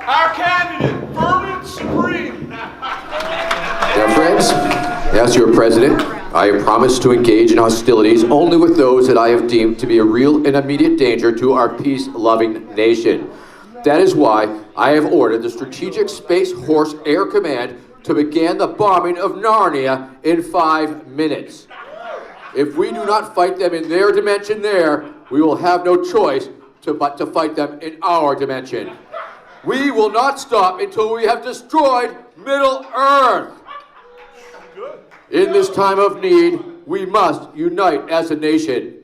Our candidate, Vermin Supreme. Now, friends, as your president, I have promised to engage in hostilities only with those that I have deemed to be a real and immediate danger to our peace-loving nation. That is why I have ordered the Strategic Space Horse Air Command to begin the bombing of Narnia in 5 minutes. If we do not fight them in their dimension there, we will have no choice but to fight them in our dimension. We will not stop until we have destroyed Middle Earth. In this time of need, we must unite as a nation.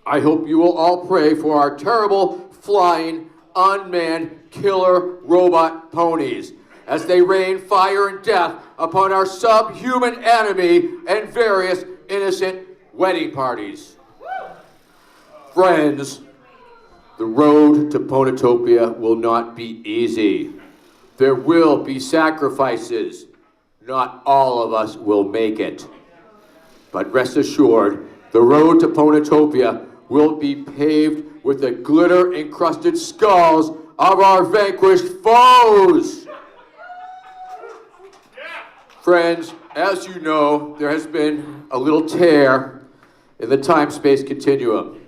I hope you will all pray for our terrible, flying, unmanned, killer robot ponies as they rain fire and death upon our subhuman enemy and various innocent wedding parties. Friends, the road to Ponatopia will not be easy. There will be sacrifices. Not all of us will make it. But rest assured, the road to Ponatopia will be paved with the glitter-encrusted skulls of our vanquished foes. Friends, as you know, there has been a little tear in the time-space continuum.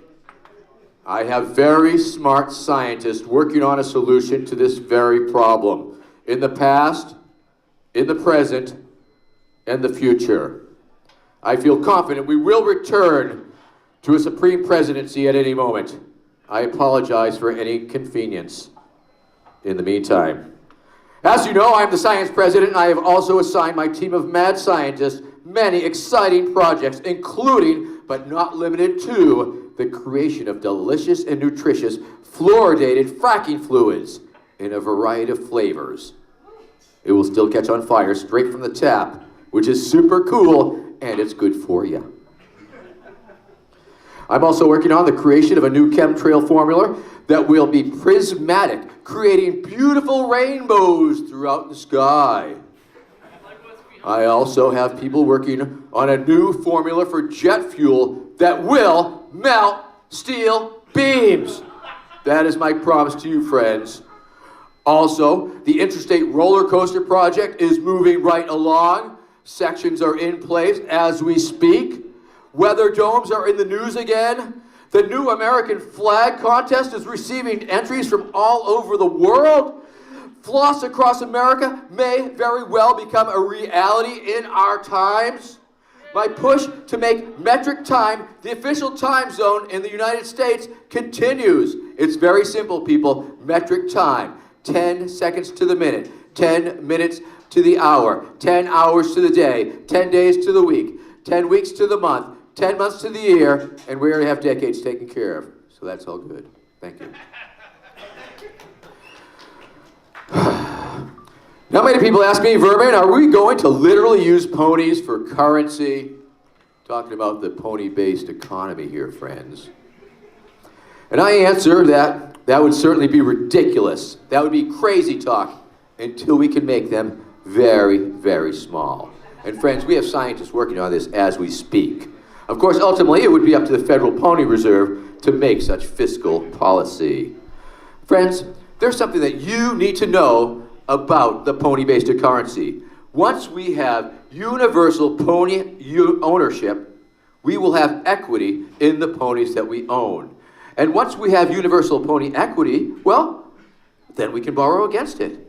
I have very smart scientists working on a solution to this very problem in the past, in the present, and the future. I feel confident we will return to a Supreme Presidency at any moment. I apologize for any inconvenience in the meantime. As you know, I'm the Science President, and I have also assigned my team of mad scientists many exciting projects, including, but not limited to, the creation of delicious and nutritious fluoridated fracking fluids in a variety of flavors. It will still catch on fire straight from the tap, which is super cool, and it's good for you. I'm also working on the creation of a new chemtrail formula that will be prismatic, creating beautiful rainbows throughout the sky. I also have people working on a new formula for jet fuel that will melt steel beams. That is my promise to you, friends. Also, the Interstate Roller Coaster Project is moving right along. Sections are in place as we speak. Weather domes are in the news again. The new American flag contest is receiving entries from all over the world. Floss across America may very well become a reality in our times. My push to make metric time the official time zone in the United States continues. It's very simple, people. Metric time. 10 seconds to the minute, 10 minutes to the hour, 10 hours to the day, 10 days to the week, 10 weeks to the month, 10 months to the year, and we already have decades taken care of. So that's all good. Thank you. Now many people ask me, Vermin, are we going to literally use ponies for currency? Talking about the pony-based economy here, friends. And I answer that would certainly be ridiculous. That would be crazy talk until we can make them very, very small. And friends, we have scientists working on this as we speak. Of course, ultimately, it would be up to the Federal Pony Reserve to make such fiscal policy. Friends, there's something that you need to know about the pony-based currency. Once we have universal pony ownership, we will have equity in the ponies that we own. And once we have universal pony equity, well, then we can borrow against it.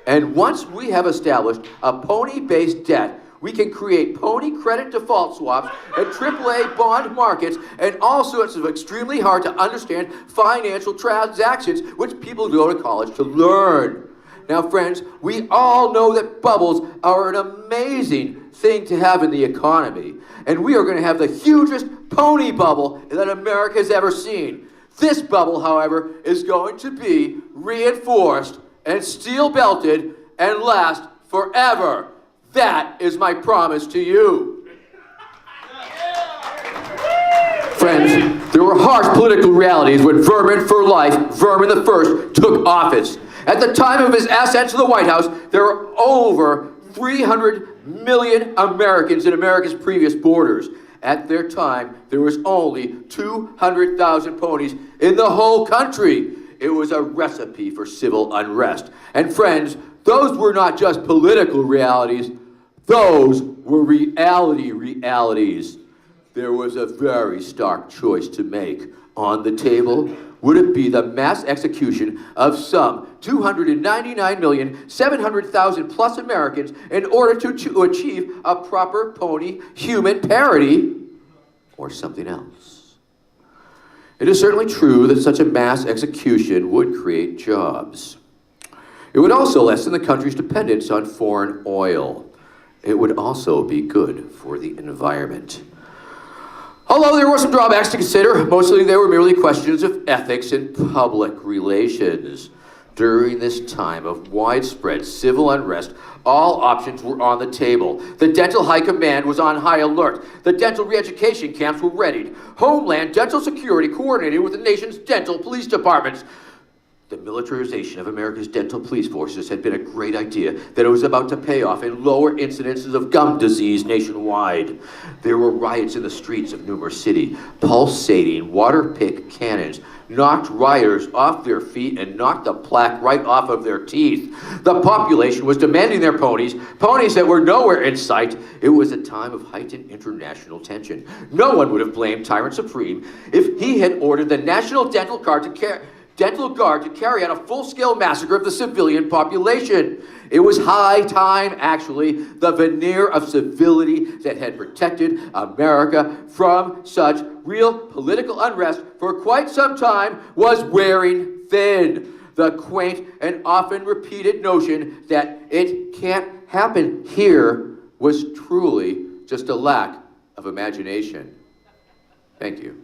And once we have established a pony-based debt, we can create pony credit default swaps and AAA bond markets and all sorts of extremely hard to understand financial transactions which people go to college to learn. Now, friends, we all know that bubbles are an amazing thing to have in the economy. And we are going to have the hugest pony bubble that America has ever seen. This bubble, however, is going to be reinforced and steel-belted and last forever. That is my promise to you. Friends, there were harsh political realities when Vermin for Life, Vermin the First, took office. At the time of his ascent to the White House, there were over 300 million Americans in America's previous borders. At their time, there was only 200,000 ponies in the whole country. it was a recipe for civil unrest. And friends, those were not just political realities, those were realities. There was a very stark choice to make. On the table, would it be the mass execution of some 299,700,000 plus Americans in order to achieve a proper pony human parity, or something else? It is certainly true that such a mass execution would create jobs. It would also lessen the country's dependence on foreign oil. It would also be good for the environment. Although there were some drawbacks to consider, mostly they were merely questions of ethics and public relations. During this time of widespread civil unrest, all options were on the table. The Dental High Command was on high alert. The dental re-education camps were readied. Homeland Dental Security coordinated with the nation's dental police departments. The militarization of America's dental police forces had been a great idea that it was about to pay off in lower incidences of gum disease nationwide. There were riots in the streets of New York City. Pulsating water-pick cannons knocked rioters off their feet and knocked the plaque right off of their teeth. The population was demanding their ponies that were nowhere in sight. It was a time of heightened international tension. No one would have blamed Tyrant Supreme if he had ordered the National Dental Guard to carry out a full-scale massacre of the civilian population. It was high time, actually. The veneer of civility that had protected America from such real political unrest for quite some time was wearing thin. The quaint and often repeated notion that it can't happen here was truly just a lack of imagination. Thank you.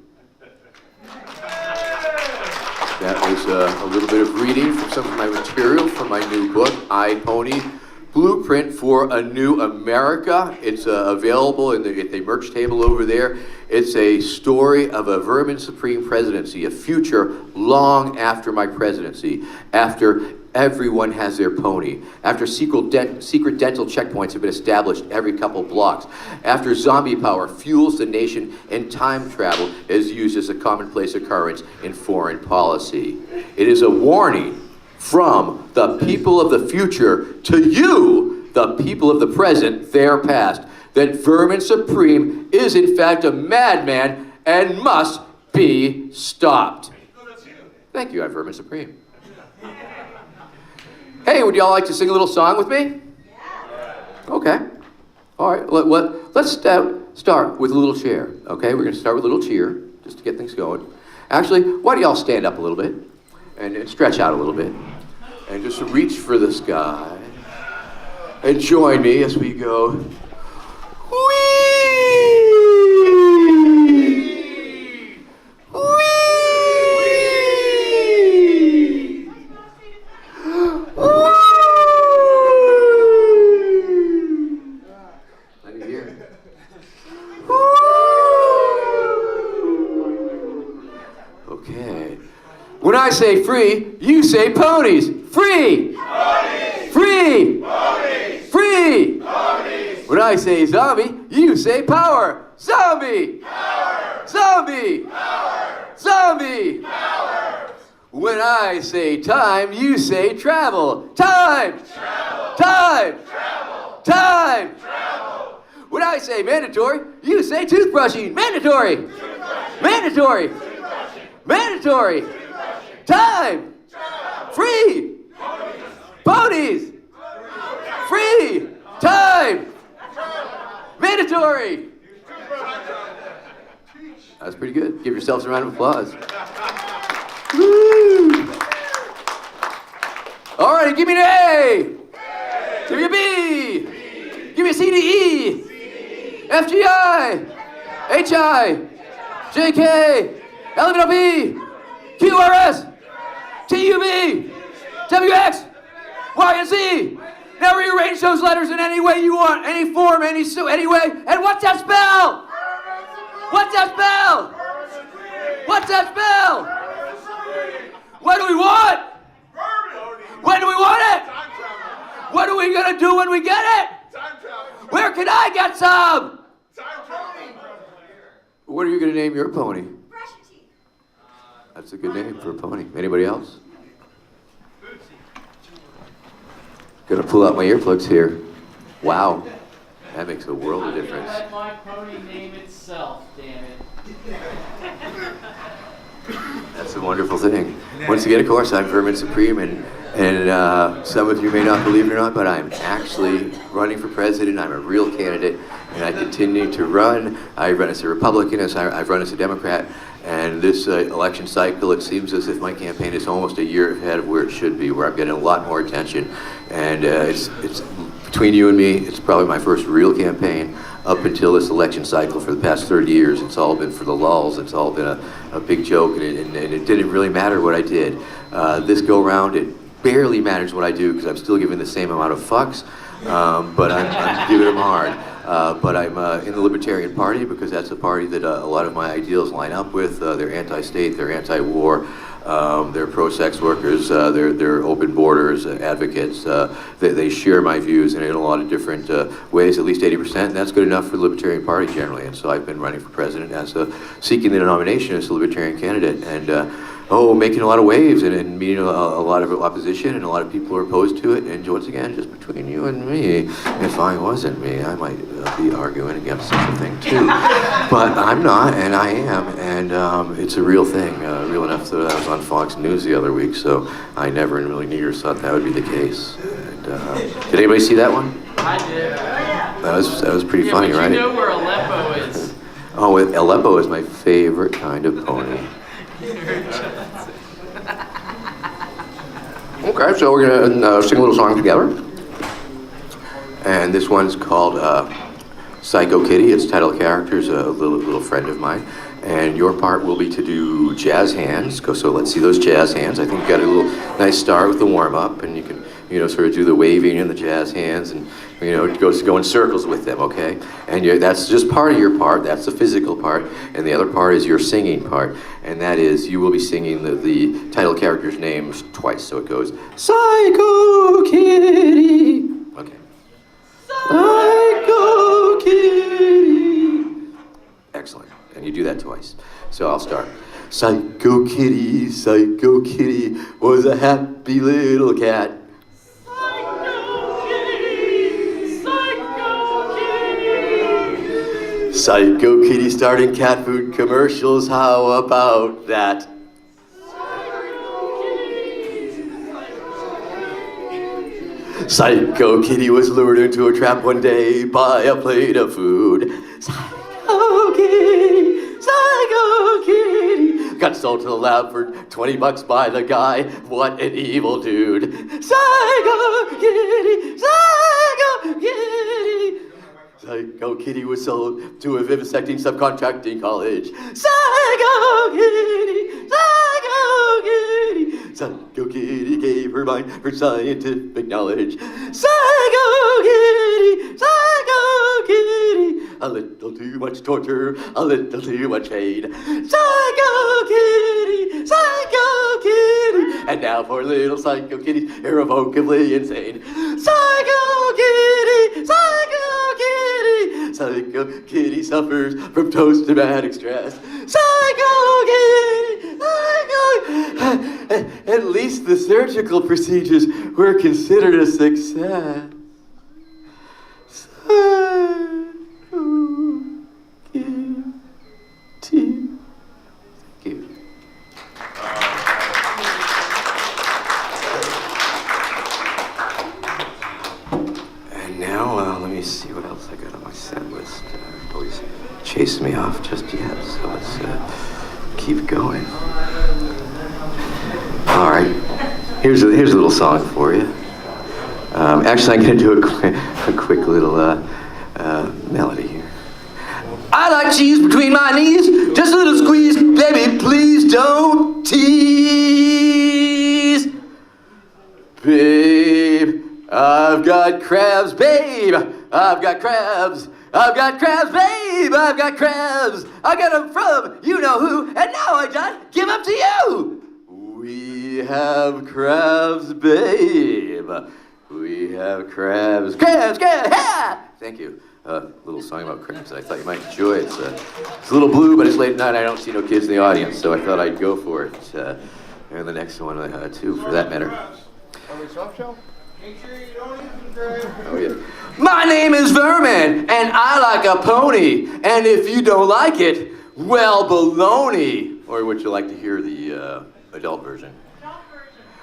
That was a little bit of reading from some of my material from my new book, I, Pony, Blueprint for a New America. It's available at the merch table over there. It's a story of a Vermin Supreme presidency, a future long after my presidency, after everyone has their pony, after secret dental checkpoints have been established every couple blocks, after zombie power fuels the nation and time travel is used as a commonplace occurrence in foreign policy. It is a warning from the people of the future to you, the people of the present, their past, that Vermin Supreme is in fact a madman and must be stopped. Thank you, I'm Vermin Supreme. Hey, would y'all like to sing a little song with me? Yeah. Okay. All right. Let's start with a little cheer. Okay, we're going to start with a little cheer just to get things going. Actually, why do y'all stand up a little bit and stretch out a little bit and just reach for the sky and join me as we go. Whee! Whee! Okay. When I say free, you say ponies. Free! Ponies! Free! Ponies! Free! Ponies! When I say zombie, you say power. Zombie! Power! Zombie! Power! Zombie! Power! When I say time, you say travel. Time! Travel! Time! Travel! Time! Travel! When I say mandatory, you say toothbrushing. Mandatory! Toothbrushing! Mandatory! Toothbrushing! Mandatory! Toothbrushing! Time! Travel! Free! Ponies! Free! Time! Mandatory! That's pretty good. Give yourselves a round of applause. Woo! All right, give me an A. Give me a B. Give me a C, D, E. F, G, I. H, I. J, K. L, M, N, O, P. Q, R, S. T, U, V. W, X. Y, and Z. Now rearrange those letters in any way you want, any form, any way. And what's that spell? What's that spell? What's that spell? What do we want? When do we want it? What are we gonna do when we get it? Where can I get some? What are you gonna name your pony? That's a good name for a pony. Anybody else? Gonna pull out my earplugs here. Wow, that makes a world of difference. Let my pony name itself, damn it. That's a wonderful thing. Once again, of course, I'm Vermin Supreme, and some of you may not believe it or not, but I'm actually running for president. I'm a real candidate, and I continue to run. I run as a Republican, I've run as a Democrat, and this election cycle, it seems as if my campaign is almost a year ahead of where it should be, where I'm getting a lot more attention. And it's between you and me, it's probably my first real campaign up until this election cycle for the past 30 years. It's all been for the lulz. It's all been a big joke, and it didn't really matter what I did. This go round, it barely matters what I do because I'm still giving the same amount of fucks, but I'm giving them hard. But I'm in the Libertarian Party because that's a party that a lot of my ideals line up with. They're anti-state, they're anti-war, they're pro-sex workers, they're open borders advocates. They share my views in a lot of different ways, at least 80%, and that's good enough for the Libertarian Party generally. And so I've been running for president as seeking the nomination as a Libertarian candidate, and making a lot of waves and meeting a lot of opposition, and a lot of people are opposed to it. And once again, just between you and me, if I wasn't me, I might be arguing against such a thing too. But I'm not, and I am, and it's a real thing, real enough that I was on Fox News the other week, so I never in really near thought that would be the case. And, did anybody see that one? I did. That was pretty funny, but right? You know where Aleppo is. Oh, Aleppo is my favorite kind of pony. Okay, so we're gonna sing a little song together, and this one's called Psycho Kitty. Its title character is a little friend of mine, and your part will be to do jazz hands. So let's see those jazz hands. I think you got a little nice start with the warm up, and you can sort of do the waving and the jazz hands, and go in circles with them, okay? And that's just part of your part. That's the physical part, and the other part is your singing part, and that is you will be singing the title character's names twice. So it goes Psycho Kitty. Okay. Psycho Kitty. Excellent. And you do that twice. So I'll start. Psycho Kitty was a happy little cat. Psycho Kitty starting cat food commercials, how about that? Psycho Kitty was lured into a trap one day by a plate of food. Psycho Kitty got sold to the lab for $20 by the guy. What an evil dude. Psycho Kitty. Psycho Kitty was sold to a vivisecting subcontracting college. Psycho Kitty! Psycho Kitty gave her mind for scientific knowledge. Psycho Kitty! A little too much torture, a little too much pain. Psycho Kitty! And now for little Psycho Kitty, irrevocably insane. Psycho Kitty! Psycho Kitty suffers from post-traumatic stress. Psycho Kitty! At least the surgical procedures were considered a success. Psycho Kitty. Thank you. And now, let me see what else I got on my set list. Always chasing me off just yet, so let's keep going. All right, here's a little song for you. Actually, I'm going to do a quick little melody here. I like cheese between my knees, just a little squeeze, baby, please don't tease. Babe, I've got crabs, babe, I've got crabs, babe, I've got crabs. I got them from you-know-who, and now I just give them to you. We have crabs, babe. We have crabs, ha! Thank you. Little song about crabs that I thought you might enjoy. It's a little blue, but it's late at night. I don't see no kids in the audience, so I thought I'd go for it. And the next one, too, for that matter. Are we soft shell? Make sure you don't subscribe. Oh, yeah. My name is Vermin, and I like a pony. And if you don't like it, well, baloney. Or would you like to hear the adult version?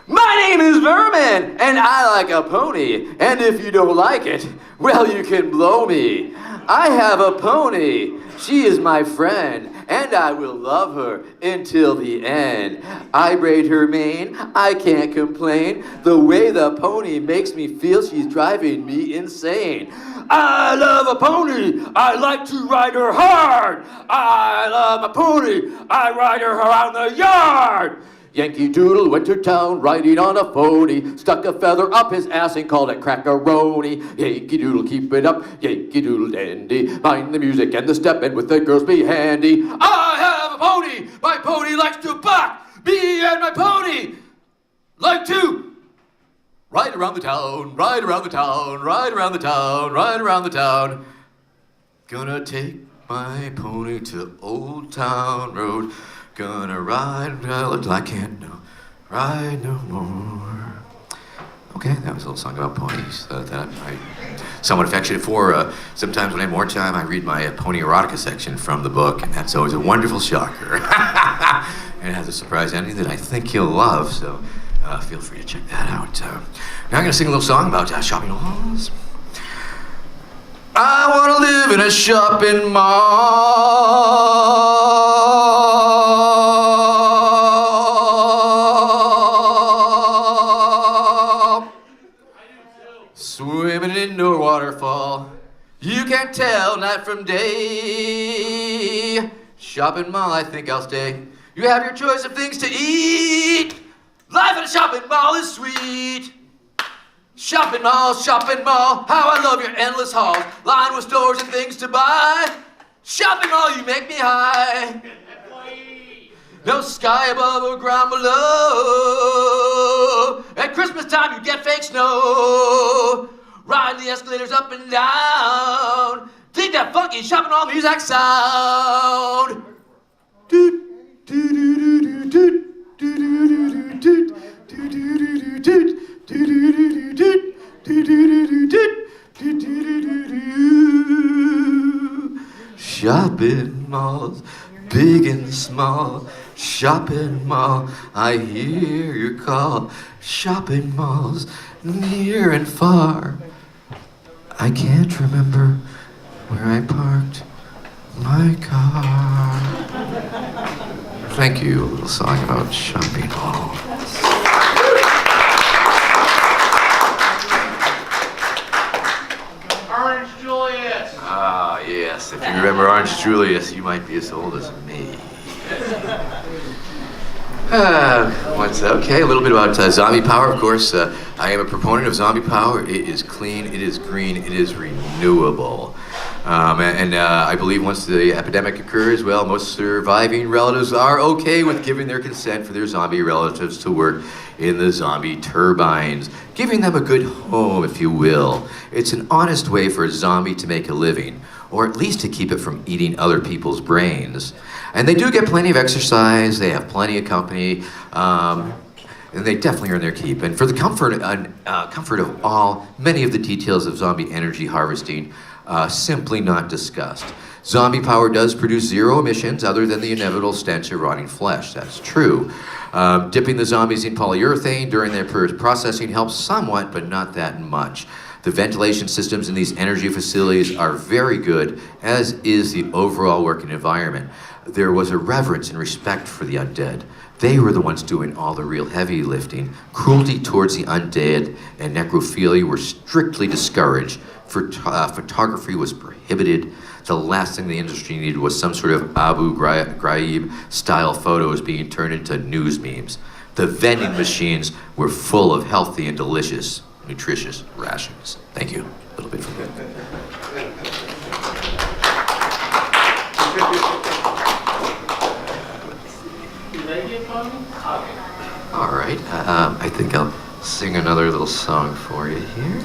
My name is Vermin, and I like a pony. And if you don't like it, well, you can blow me. I have a pony. She is my friend, and I will love her until the end. I braid her mane, I can't complain. The way the pony makes me feel, she's driving me insane. I love a pony, I like to ride her hard. I love a pony, I ride her around the yard. Yankee Doodle went to town riding on a pony, stuck a feather up his ass and called it crackaroni. Yankee Doodle, keep it up, Yankee Doodle dandy. Mind the music and the step and with the girls be handy. I have a pony, my pony likes to buck. Me and my pony like to ride around the town, ride around the town, ride around the town, ride around the town. Gonna take my pony to Old Town Road. Gonna ride until I can't ride no more. Okay, that was a little song about ponies that I'm somewhat affectionate for. Sometimes when I have more time, I read my pony erotica section from the book, and that's always a wonderful shocker. And it has a surprise ending that I think you'll love, so feel free to check that out. Now I'm gonna sing a little song about shopping malls. I wanna live in a shopping mall. Swimming in an indoor waterfall. You can't tell night from day. Shopping mall, I think I'll stay. You have your choice of things to eat. Life in a shopping mall is sweet. Shopping mall, how I love your endless halls, lined with stores and things to buy. Shopping mall, you make me high. No sky above or ground below. At Christmas time, you get fake snow. Ride the escalators up and down. Dig that funky shopping mall music sound. Doot, doot, doot, doot, doot, doot, doot, doot, doot, doot. Shopping malls, big and small. Shopping mall, I hear your call. Shopping malls, near and far. I can't remember where I parked my car. Thank you, a little song about shopping malls. Orange Julius. Ah, yes. If you remember Orange Julius, you might be as old as me. Okay, a little bit about zombie power, of course. I am a proponent of zombie power. It is clean, it is green, it is renewable. I believe once the epidemic occurs, well, most surviving relatives are okay with giving their consent for their zombie relatives to work in the zombie turbines, giving them a good home, if you will. It's an honest way for a zombie to make a living, or at least to keep it from eating other people's brains. And they do get plenty of exercise, they have plenty of company, and they definitely earn their keep. And for the comfort of all, many of the details of zombie energy harvesting simply not discussed. Zombie power does produce zero emissions other than the inevitable stench of rotting flesh. That's true. Dipping the zombies in polyurethane during their processing helps somewhat, but not that much. The ventilation systems in these energy facilities are very good, as is the overall working environment. There was a reverence and respect for the undead. They were the ones doing all the real heavy lifting. Cruelty towards the undead and necrophilia were strictly discouraged. Photography was prohibited. The last thing the industry needed was some sort of Abu Ghraib style photos being turned into news memes. The vending machines were full of healthy and delicious, nutritious rations. Thank you. A little bit from me. All right. I think I'll sing another little song for you here.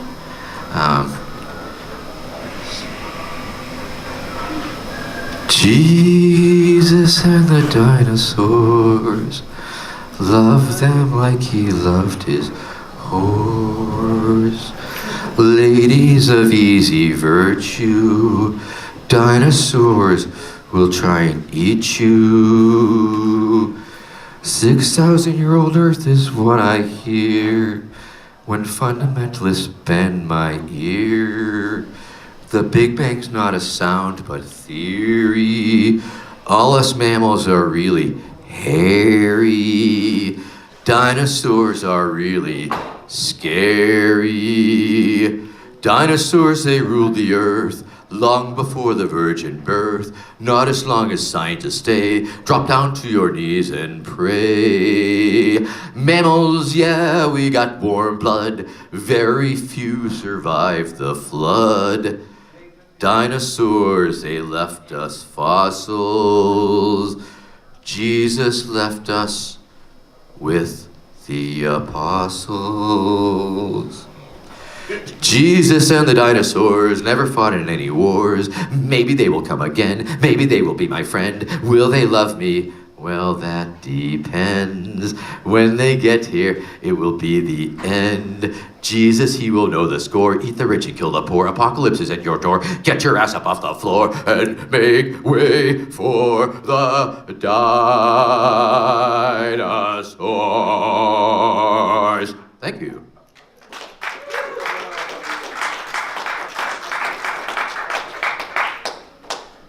Jesus and the dinosaurs, loved them like he loved his horse. Ladies of easy virtue, dinosaurs will try and eat you. 6,000-year-old Earth is what I hear when fundamentalists bend my ear. The Big Bang's not a sound but theory. All us mammals are really hairy. Dinosaurs are really scary. Dinosaurs, they ruled the earth long before the virgin birth. Not as long as scientists stay. Drop down to your knees and pray. Mammals, yeah, we got warm blood. Very few survived the flood. Dinosaurs, they left us fossils. Jesus left us with the apostles. Jesus and the dinosaurs never fought in any wars. Maybe they will come again. Maybe they will be my friend. Will they love me? Well, that depends. When they get here, it will be the end. Jesus, he will know the score. Eat the rich and kill the poor. Apocalypse is at your door. Get your ass up off the floor and make way for the dinosaurs. Thank you.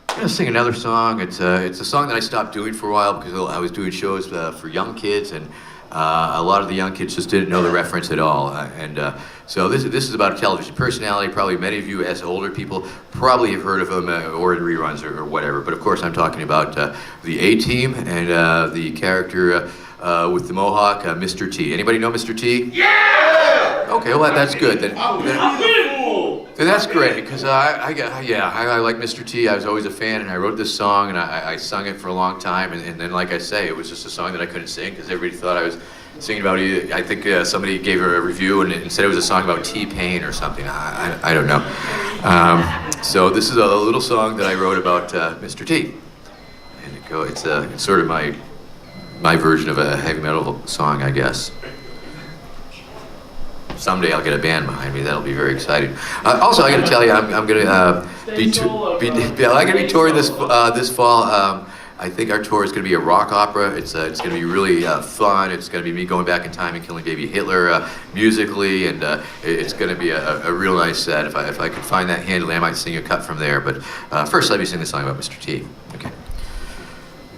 I'm gonna sing another song. It's a song that I stopped doing for a while because I was doing shows for young kids, and a lot of the young kids just didn't know the reference at all. So this is about a television personality. Probably many of you, as older people, probably have heard of him or in reruns or whatever. But of course, I'm talking about the A-Team and the character with the mohawk, Mr. T. Anybody know Mr. T? Yeah! Okay, well that's good. Then that's great, because I like Mr. T. I was always a fan, and I wrote this song, and I sung it for a long time, and then, like I say, it was just a song that I couldn't sing, because everybody thought I was singing about it. I think somebody gave her a review and said it was a song about T-Pain or something. I don't know. So this is a little song that I wrote about Mr. T. And it's sort of my version of a heavy metal song, I guess. Someday I'll get a band behind me. That'll be very exciting. Also, I got to tell you, I'm going to be touring this fall. I think our tour is going to be a rock opera. It's going to be really fun. It's going to be me going back in time and killing baby Hitler musically, and it's going to be a real nice set. If I could find that handily, I might sing a cut from there. But first, let me sing the song about Mr. T. Okay.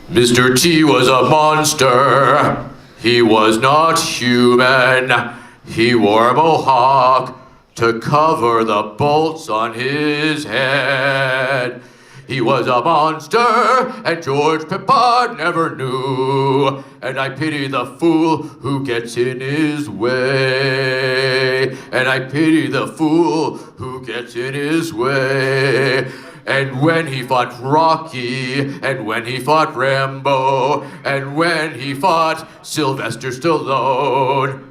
Mr. T was a monster. He was not human. He wore a mohawk to cover the bolts on his head. He was a monster, and George Peppard never knew. And I pity the fool who gets in his way. And I pity the fool who gets in his way. And when he fought Rocky, and when he fought Rambo, and when he fought Sylvester Stallone.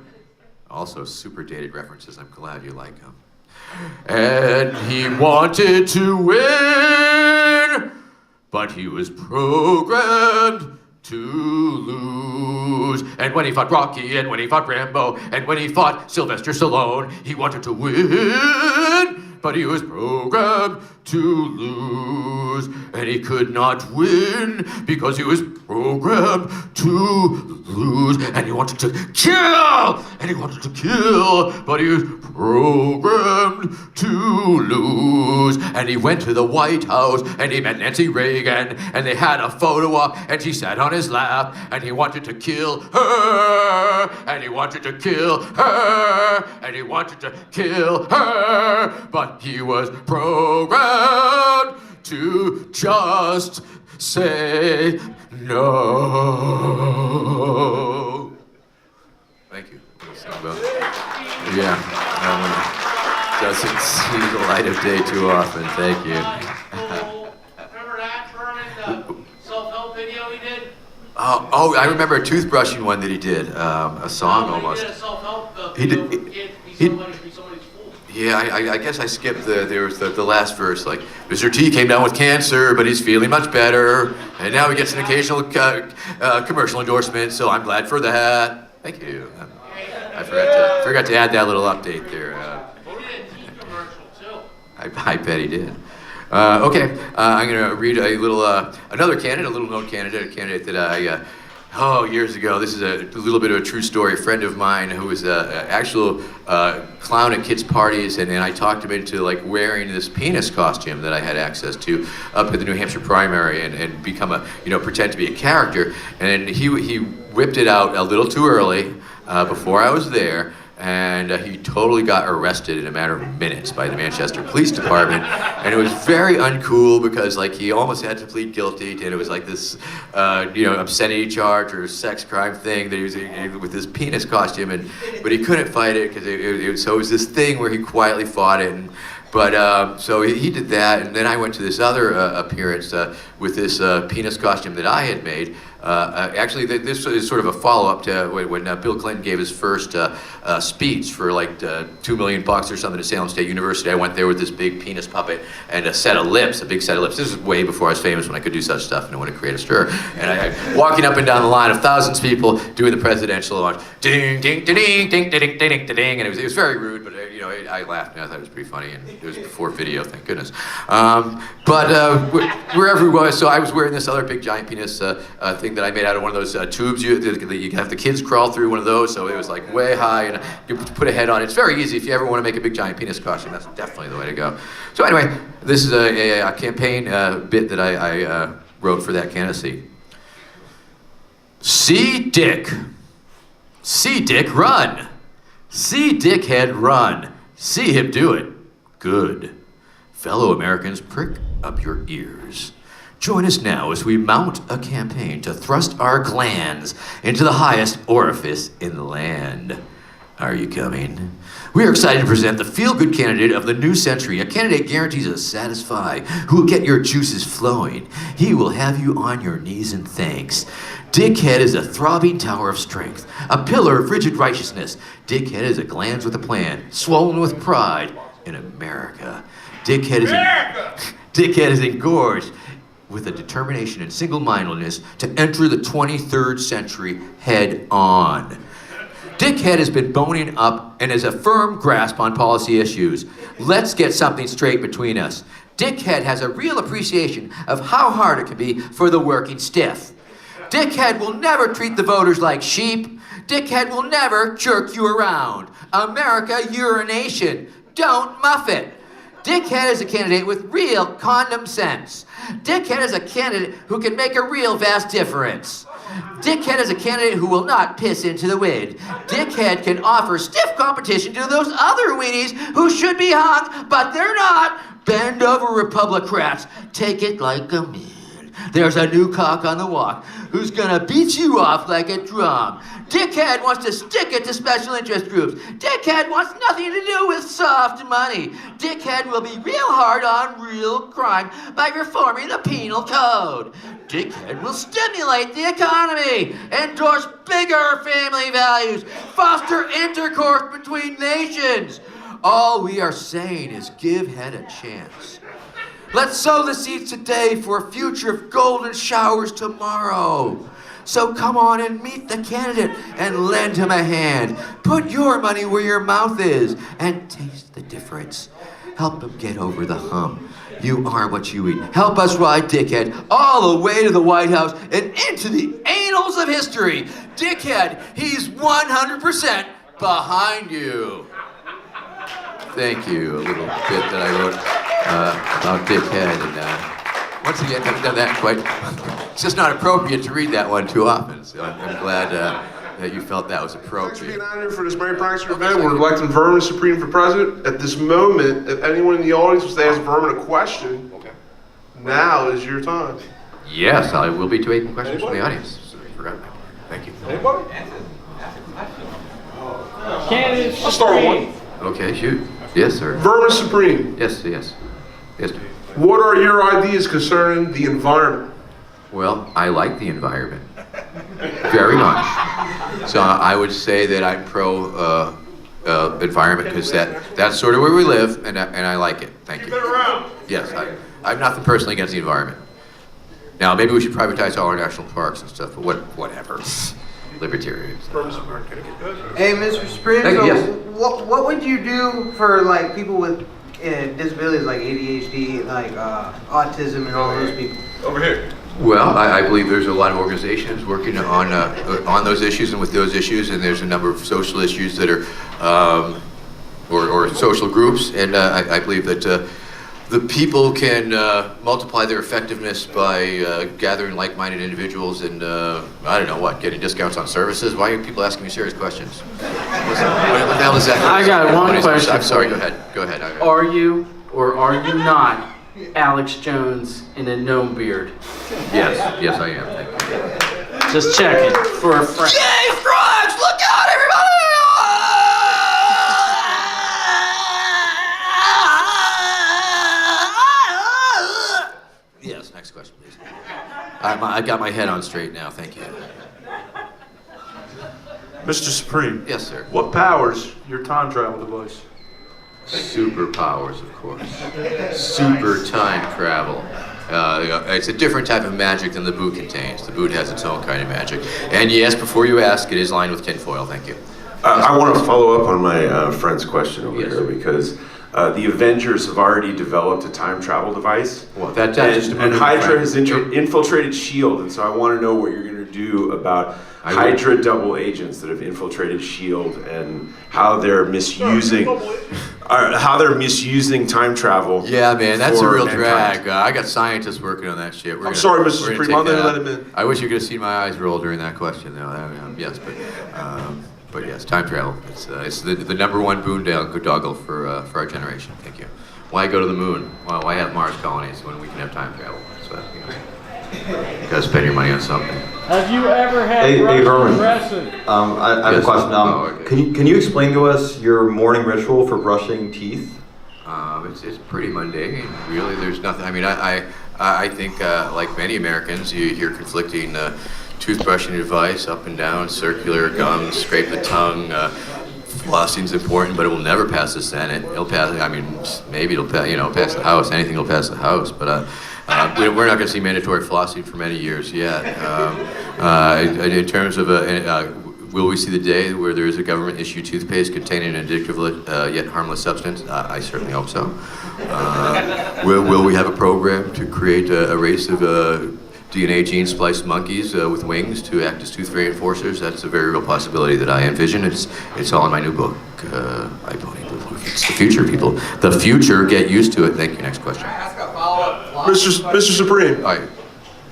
Also super dated references, I'm glad you like them. And he wanted to win, but he was programmed to lose. And when he fought Rocky, and when he fought Rambo, and when he fought Sylvester Stallone, he wanted to win, but he was programmed to lose. And he could not win because he was programmed to lose. And he wanted to kill, and he wanted to kill, but he was programmed to lose. And he went to the White House, and he met Nancy Reagan, and they had a photo op, and she sat on his lap, and he wanted to kill her, and he wanted to kill her, and he wanted to kill her, but he was programmed to just say no. Thank you. Yeah. Doesn't see the light of day too often. Thank you. Remember that, Vermin, the self-help video he did? Oh, I remember a toothbrushing one that he did. A song almost. He did a self-help video. Be somebody's fool. Yeah, I guess I skipped the last verse, like, Mr. T came down with cancer, but he's feeling much better, and now he gets an occasional commercial endorsement, so I'm glad for that. Thank you. I forgot Forgot to add that little update there. He did a tea commercial too. I bet he did. Okay, I'm going to read a little, another candidate, a little known candidate, a candidate that I, years ago, this is a little bit of a true story. A friend of mine who was an actual clown at kids' parties, and I talked him into like wearing this penis costume that I had access to up at the New Hampshire primary and become a, pretend to be a character. And he whipped it out a little too early before I was there. And he totally got arrested in a matter of minutes by the Manchester Police Department, and it was very uncool because like he almost had to plead guilty, and it was like this, obscenity charge or sex crime thing that he was with this penis costume, but he couldn't fight it because so it was this thing where he quietly fought it. But so he did that, and then I went to this other appearance with this penis costume that I had made. Actually, this is sort of a follow-up to when Bill Clinton gave his first speech for like $2 million or something at Salem State University. I went there with this big penis puppet and a set of lips, a big set of lips. This is way before I was famous when I could do such stuff and I wanted to create a stir. And I walking up and down the line of thousands of people doing the presidential launch, ding, ding, ding, ding, ding, ding, ding, ding, ding, and it was very rude, but I laughed and I thought it was pretty funny, and it was before video, thank goodness. But wherever we was, so I was wearing this other big giant penis thing that I made out of one of those tubes you have the kids crawl through, one of those, so it was like way high, and you put a head on it. It's very easy if you ever want to make a big giant penis costume. That's definitely the way to go. So anyway, this is a campaign bit that I wrote for that candidacy. See Dick run. See Dickhead run. See him do it. Good. Fellow Americans, prick up your ears. Join us now as we mount a campaign to thrust our glands into the highest orifice in the land. Are you coming? We are excited to present the feel-good candidate of the new century, a candidate guarantees to satisfy, who will get your juices flowing. He will have you on your knees in thanks. Dickhead is a throbbing tower of strength, a pillar of rigid righteousness. Dickhead is a glands with a plan, swollen with pride in America. Dickhead is engorged with a determination and single-mindedness to enter the 23rd century head on. Dickhead has been boning up and has a firm grasp on policy issues. Let's get something straight between us. Dickhead has a real appreciation of how hard it can be for the working stiff. Dickhead will never treat the voters like sheep. Dickhead will never jerk you around. America, you're a nation. Don't muff it. Dickhead is a candidate with real condom sense. Dickhead is a candidate who can make a real vast difference. Dickhead is a candidate who will not piss into the wind. Dickhead can offer stiff competition to those other weenies who should be hung, but they're not. Bend over, Republicrats. Take it like a man. There's a new cock on the walk who's gonna beat you off like a drum. Dickhead wants to stick it to special interest groups. Dickhead wants nothing to do with soft money. Dickhead will be real hard on real crime by reforming the penal code. Dickhead will stimulate the economy, endorse bigger family values, foster intercourse between nations. All we are saying is give head a chance. Let's sow the seeds today for a future of golden showers tomorrow. So come on and meet the candidate and lend him a hand. Put your money where your mouth is and taste the difference. Help him get over the hump. You are what you eat. Help us ride Dickhead all the way to the White House and into the annals of history. Dickhead, he's 100% behind you. Thank you. A little bit that I wrote about Dickhead, and once again, haven't done that quite. It's just not appropriate to read that one too often, so I'm glad that you felt that was appropriate. Thanks for being out here for this Merry Prankster event. We're electing Vermin Supreme for president. At this moment, if anyone in the audience wants to ask Vermin a question, now is your time. Yes, I will be taking questions from the audience. Sorry, I forgot that. Thank you. Anybody? Candidates. I'll start with one. Okay, shoot. Yes, sir. Vermin Supreme. Yes, yes. Yes, sir. What are your ideas concerning the environment? Well, I like the environment very much. So I would say that I'm pro environment because that's sort of where we live, and I like it. Thank you. Keep it around. Yes, I have nothing personally against the environment. Now, maybe we should privatize all our national parks and stuff, but whatever. libertarians. Hey, Mr. Supreme, Hey, so yes. what would you do for like people with disabilities like ADHD, like autism, and all those people? Over here. Well, I believe there's a lot of organizations working on those issues and with those issues, and there's a number of social issues that are, or social groups, and I believe that the people can multiply their effectiveness by gathering like-minded individuals and, I don't know what, getting discounts on services? Why are people asking me serious questions? What the hell is that? I got one question. I'm sorry, go ahead. Are you or are you not Alex Jones in a gnome beard? Yes, I am, thank you. Just checking for a friend. Yay, frogs! Look out, everybody! Yes, next question, please. I got my head on straight now, thank you. Mr. Supreme. Yes, sir. What powers your time travel device? Superpowers, of course. Super time travel. It's a different type of magic than the boot contains. The boot has its own kind of magic. And yes, before you ask, it is lined with tinfoil, thank you. I want to follow up on my friend's question over Yes. here because the Avengers have already developed a time travel device. Well, that's just and Hydra has infiltrated S.H.I.E.L.D., and so I want to know what you're going to do about Hydra double agents that have infiltrated S.H.I.E.L.D. and how they're misusing time travel. Yeah, man, that's a for real mankind. drag. I got scientists working on that shit. I'm sorry, Mr. Supreme, I'll never let him in. I wish you could have seen my eyes roll during that question, though. Yes, but yes, time travel. It's the number one boondoggle for our generation. Thank you. Why go to the moon? Why have Mars colonies when we can have time travel? So, you gotta spend your money on something. Have you ever had Hey, Vermin. dressing? I have Yes. a question. Oh, okay. Can you explain to us your morning ritual for brushing teeth? It's pretty mundane, really. There's nothing. I mean, I think like many Americans, you hear conflicting toothbrushing advice, up and down, circular, gums, scrape the tongue. Flossing's important, but it will never pass the Senate. It'll pass. I mean, maybe it'll pass the House. Anything will pass the House, but we're not going to see mandatory flossing for many years yet. In terms of will we see the day where there is a government-issued toothpaste containing an addictive yet harmless substance? I certainly hope so. Will we have a program to create a race of DNA gene-spliced monkeys with wings to act as tooth fairy enforcers? That's a very real possibility that I envision. It's all in my new book. I believe it's the future, people. The future, get used to it. Thank you. Next question. Can I ask a follow-up? Mr. Supreme. All right.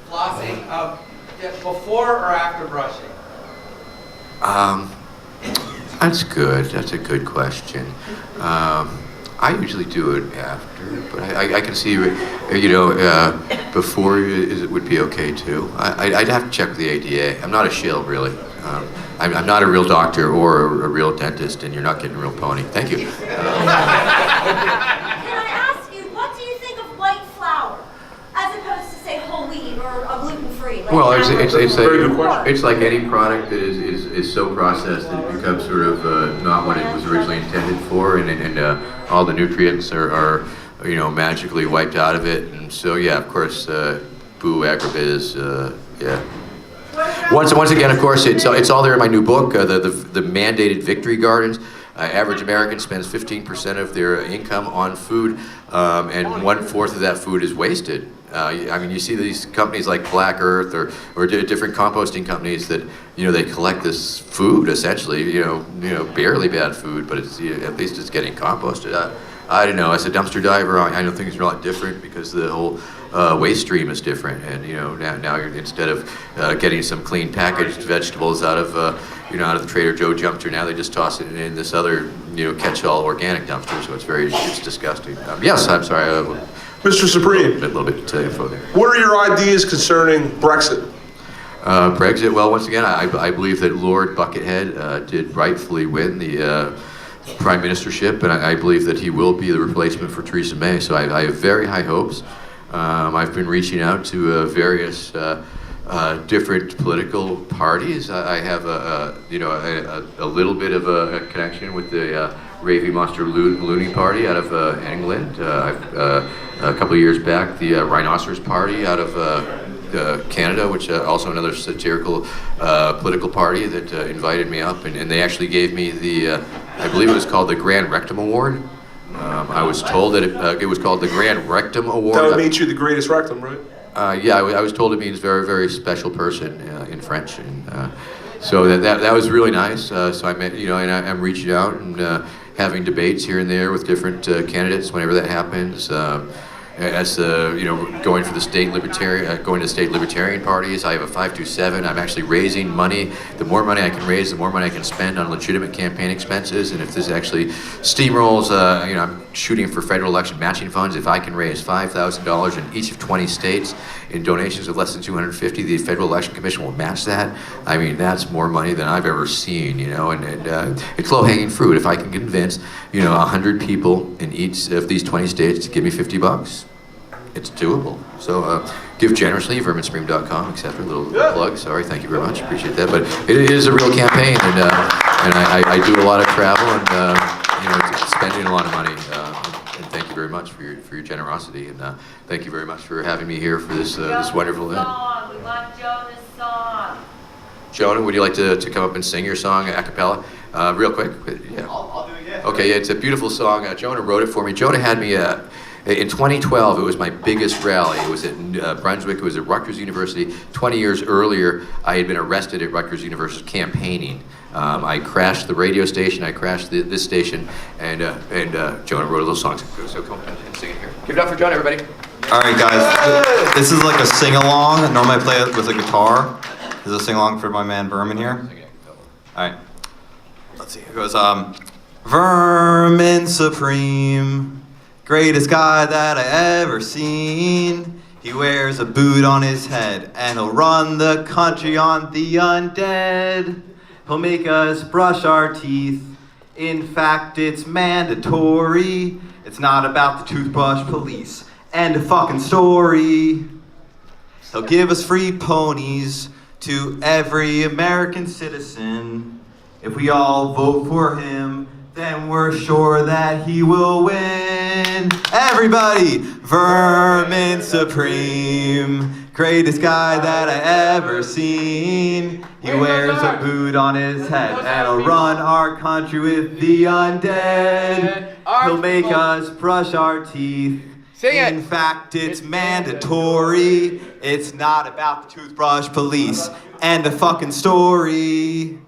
Flossing, before or after brushing? That's good. That's a good question. I usually do it after, but I can see, before it would be okay too. I'd have to check with the ADA. I'm not a shill, really. I'm not a real doctor or a real dentist, and you're not getting a real pony. Thank you. Can I ask you, what do you think of white flour, as opposed to say whole wheat or a gluten-free? Like Well, it's like any question. product that is so processed that it becomes sort of not what it was originally intended for, and all the nutrients are magically wiped out of it. And so yeah, of course, boo agribiz, yeah. Once again, of course, it's all there in my new book, the mandated victory gardens. Average American spends 15% of their income on food, and 1/4 of that food is wasted. I mean, you see these companies like Black Earth or different composting companies that they collect this food essentially, barely bad food, but it's at least it's getting composted. I don't know. As a dumpster diver, I know things are a lot different because the whole waste stream is different, and now you're, instead of getting some clean packaged vegetables out of out of the Trader Joe dumpster, now they just toss it in this other catch-all organic dumpster. So it's disgusting. Yes, I'm sorry. Mr. Supreme. A little bit info there. What are your ideas concerning Brexit? Brexit. Well, once again, I believe that Lord Buckethead did rightfully win the prime ministership, and I believe that he will be the replacement for Theresa May. So I have very high hopes. I've been reaching out to various different political parties. I have a little bit of a connection with the Ravy Monster Looney Party out of England. A couple of years back, the Rhinoceros Party out of Canada, which also another satirical political party that invited me up, and they actually gave me the, I believe it was called the Grand Rectum Award. I was told that it was called the Grand Rectum Award. That would make you the greatest rectum, right? Yeah, I was told it means very, very special person in French, and so that was really nice. So I met, and I'm reaching out and having debates here and there with different candidates whenever that happens. As going for the going to state libertarian parties, I have a 527. I'm actually raising money. The more money I can raise, the more money I can spend on legitimate campaign expenses. And if this actually steamrolls, I'm shooting for federal election matching funds. If I can raise $5,000 in each of 20 states in donations of less than $250, the Federal Election Commission will match that. I mean, that's more money than I've ever seen. And it's low-hanging fruit. If I can convince 100 people in each of these 20 states to give me $50. It's doable. So give generously, verminsupreme.com, etc. A little plug. Sorry, thank you very much. Appreciate that. But it is a real campaign, and I do a lot of travel and spending a lot of money. And thank you very much for your generosity, and thank you very much for having me here for this wonderful event. We want Jonah's song. Jonah, would you like to come up and sing your song a cappella, real quick? Yeah. I'll do it, yeah. Okay, yeah, it's a beautiful song. Jonah wrote it for me. Jonah had me. In 2012, it was my biggest rally. It was at Brunswick. It was at Rutgers University. 20 years earlier, I had been arrested at Rutgers University campaigning. I crashed the radio station. I crashed this station, and Jonah wrote a little song. So come on and sing it here. Give it up for Jonah, everybody. All right, guys. This is like a sing-along. Normally I play it with a guitar. This is a sing-along for my man Vermin here. All right. Let's see. It goes, Vermin Supreme, greatest guy that I ever seen. He wears a boot on his head, and he'll run the country on the undead. He'll make us brush our teeth. In fact, it's mandatory. It's not about the toothbrush police. End of fucking story. He'll give us free ponies to every American citizen. If we all vote for him, then we're sure that he will win. Everybody, Vermin Supreme, greatest guy that I ever seen. He wears a boot on his head and he'll run our country with the undead. He'll make us brush our teeth. In fact, it's mandatory. It's not about the toothbrush police. End of fucking story.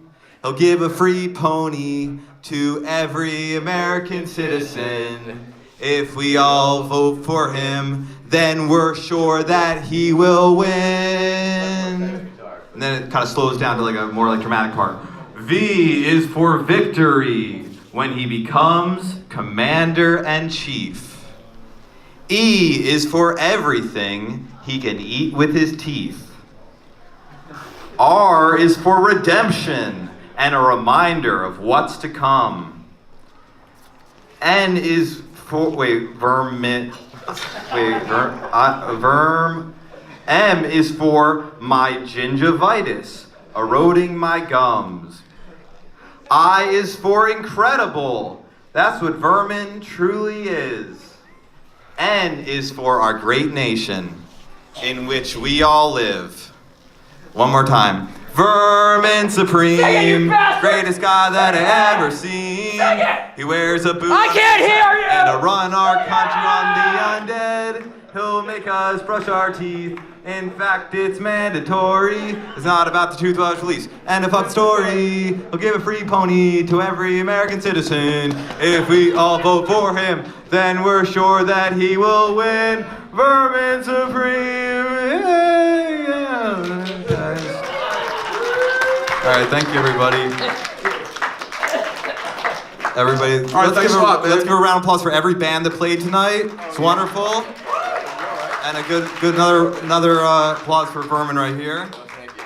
He'll give a free pony to every American citizen. If we all vote for him, then we're sure that he will win. And then it kind of slows down to like a more like dramatic part. V is for victory when he becomes commander-in-chief. E is for everything he can eat with his teeth. R is for redemption and a reminder of what's to come. N is for, M is for my gingivitis, eroding my gums. I is for incredible. That's what Vermin truly is. N is for our great nation, in which we all live. One more time. Vermin Supreme, greatest guy that I ever seen. He wears a boot. I can't hear you. And to run our country on the undead. He'll make us brush our teeth. In fact, it's mandatory. It's not about the toothbrush police. And a fuck story. He'll give a free pony to every American citizen. If we all vote for him, then we're sure that he will win. Vermin Supreme. All right, thank you, everybody. Everybody, All right, thanks a lot, man. Let's give a round of applause for every band that played tonight. It's wonderful. And a good another applause for Vermin right here. Oh, thank you.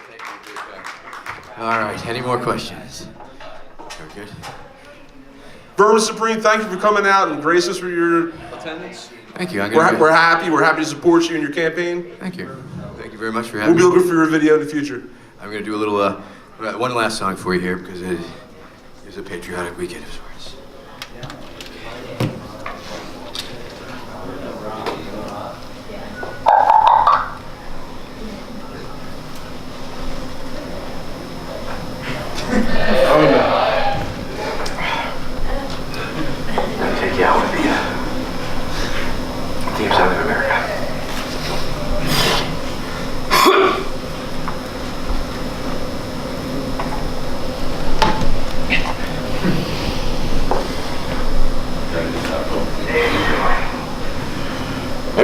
All right, any more questions? Very good. Vermin Supreme, thank you for coming out and grace us with your attendance. Thank you. We're happy. We're happy to support you in your campaign. Thank you. Thank you very much for having We'll me. be looking for your video in the future. I'm going to do a little, one last song for you here because it is a patriotic weekend of sorts.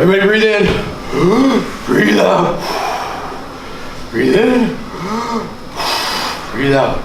Everybody breathe in. Breathe out. Breathe in. Breathe out.